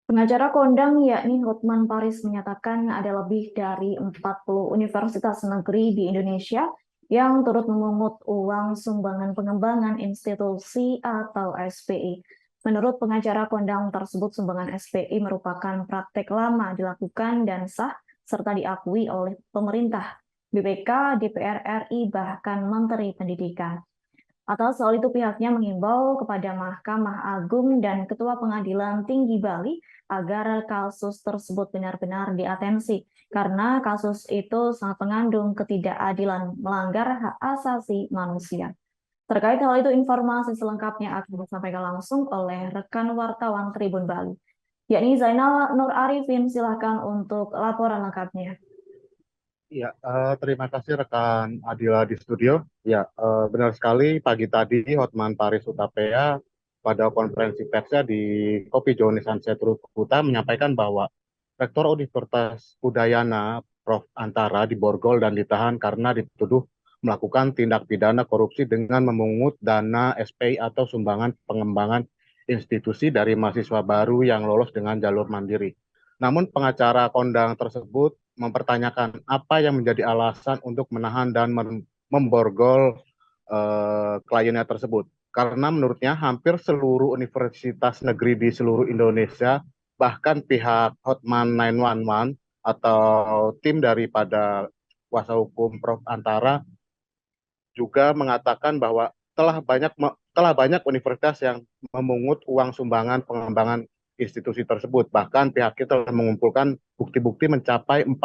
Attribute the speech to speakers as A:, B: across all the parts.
A: Pengacara kondang yakni Hotman Paris menyatakan ada lebih dari 40 universitas negeri di Indonesia yang turut memungut uang sumbangan pengembangan institusi atau SPI. Menurut pengacara kondang tersebut, sumbangan SPI merupakan praktek lama dilakukan dan sah serta diakui oleh pemerintah, BPK, DPR RI, bahkan Menteri Pendidikan. Atas soal itu pihaknya mengimbau kepada Mahkamah Agung dan Ketua Pengadilan Tinggi Bali agar kasus tersebut benar-benar diatensi karena kasus itu sangat mengandung ketidakadilan melanggar hak asasi manusia. Terkait hal itu informasi selengkapnya akan disampaikan langsung oleh rekan wartawan Tribun Bali, yakni Zainal Nur Arifin. Silahkan untuk laporan lengkapnya.
B: Ya, terima kasih rekan Adila di studio. Ya, benar sekali pagi tadi Hotman Paris Hutapea pada konferensi persnya di Kopi Joni Sunset Kuta menyampaikan bahwa Rektor Universitas Udayana Prof. Antara diborgol dan ditahan karena dituduh melakukan tindak pidana korupsi dengan memungut dana SPI atau sumbangan pengembangan institusi dari mahasiswa baru yang lolos dengan jalur mandiri. Namun pengacara kondang tersebut mempertanyakan apa yang menjadi alasan untuk menahan dan memborgol kliennya tersebut. Karena menurutnya hampir seluruh universitas negeri di seluruh Indonesia, bahkan pihak Hotman 911 atau tim daripada kuasa hukum Prof. Antara juga mengatakan bahwa telah banyak universitas yang memungut uang sumbangan pengembangan institusi tersebut. Bahkan pihaknya telah mengumpulkan bukti-bukti mencapai 40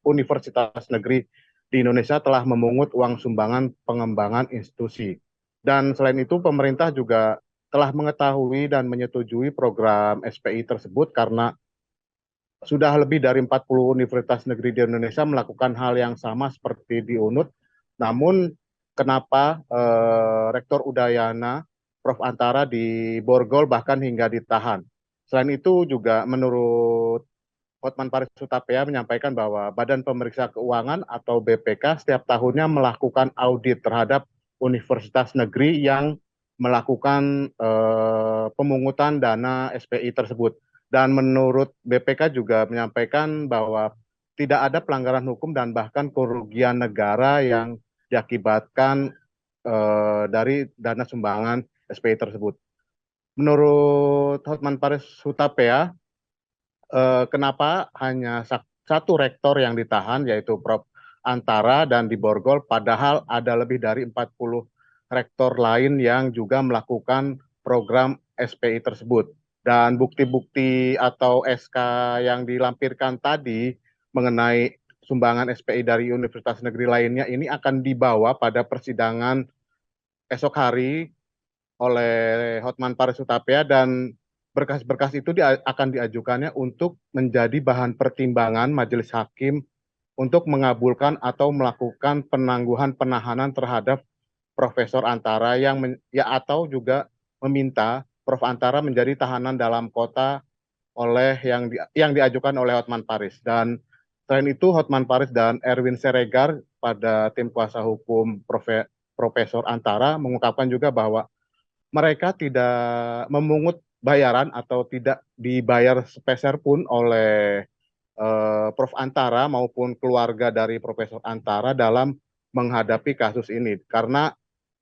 B: universitas negeri di Indonesia telah memungut uang sumbangan pengembangan institusi. Dan selain itu pemerintah juga telah mengetahui dan menyetujui program SPI tersebut karena sudah lebih dari 40 universitas negeri di Indonesia melakukan hal yang sama seperti di UNUD. Namun kenapa Rektor Udayana Prof. Antara diborgol bahkan hingga ditahan. Selain itu juga menurut Hotman Paris Hutapea menyampaikan bahwa Badan Pemeriksa Keuangan atau BPK setiap tahunnya melakukan audit terhadap universitas negeri yang melakukan pemungutan dana SPI tersebut. Dan menurut BPK juga menyampaikan bahwa tidak ada pelanggaran hukum dan bahkan kerugian negara yang diakibatkan dari dana sumbangan SPI tersebut. Menurut Hotman Paris Hutapea, kenapa hanya satu rektor yang ditahan, yaitu Prof. Antara dan diborgol, padahal ada lebih dari 40 rektor lain yang juga melakukan program SPI tersebut. Dan bukti-bukti atau SK yang dilampirkan tadi mengenai sumbangan SPI dari universitas negeri lainnya ini akan dibawa pada persidangan esok hari oleh Hotman Paris Hutapea dan berkas-berkas itu akan diajukannya untuk menjadi bahan pertimbangan majelis hakim untuk mengabulkan atau melakukan penangguhan penahanan terhadap Profesor Antara atau juga meminta Prof Antara menjadi tahanan dalam kota oleh yang diajukan oleh Hotman Paris. Dan selain itu Hotman Paris dan Erwin Seregar pada tim kuasa hukum Profesor Antara mengungkapkan juga bahwa mereka tidak memungut bayaran atau tidak dibayar sepeser pun oleh Prof. Antara maupun keluarga dari Profesor Antara dalam menghadapi kasus ini. Karena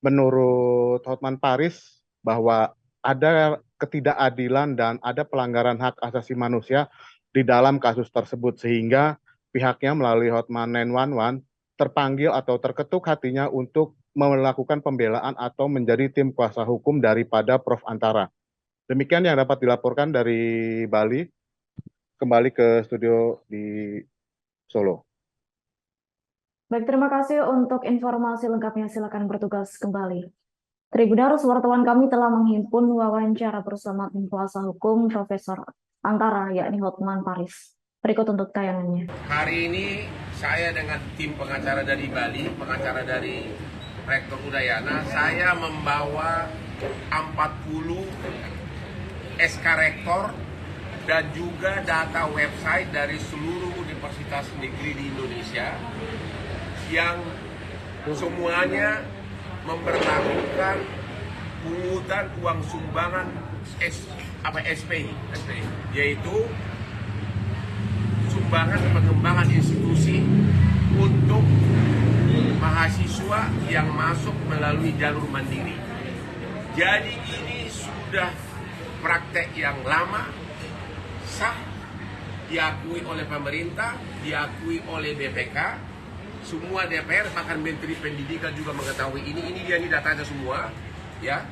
B: menurut Hotman Paris bahwa ada ketidakadilan dan ada pelanggaran hak asasi manusia di dalam kasus tersebut sehingga pihaknya melalui Hotman 911 terpanggil atau terketuk hatinya untuk melakukan pembelaan atau menjadi tim kuasa hukum daripada Prof. Antara. Demikian yang dapat dilaporkan dari Bali. Kembali ke studio di Solo.
A: Baik, terima kasih untuk informasi lengkapnya. Silakan bertugas kembali. Tribunarus, wartawan kami telah menghimpun wawancara bersama tim kuasa hukum Profesor Antara, yakni Hotman Paris. Berikut untuk tayangannya.
C: Hari ini saya dengan tim pengacara dari Bali, pengacara dari Rektor Udayana, saya membawa 40 SK Rektor dan juga data website dari seluruh universitas negeri di Indonesia yang semuanya memperlakukan pungutan uang sumbangan SPI, yaitu sumbangan pengembangan institusi untuk mahasiswa yang masuk melalui jalur mandiri. Jadi ini sudah praktek yang lama, sah, diakui oleh pemerintah, diakui oleh BPK, semua DPR, bahkan Menteri Pendidikan juga mengetahui ini dia nih datanya semua, ya,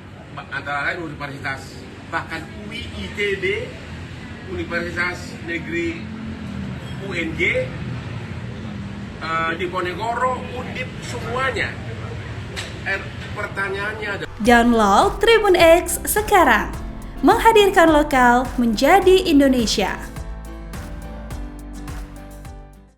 C: antara lain universitas, bahkan UI, ITB, Universitas Negeri UNJ, Diponegoro, Undip, semuanya. Pertanyaannya adalah,
D: Download Tribun X sekarang, menghadirkan lokal menjadi Indonesia.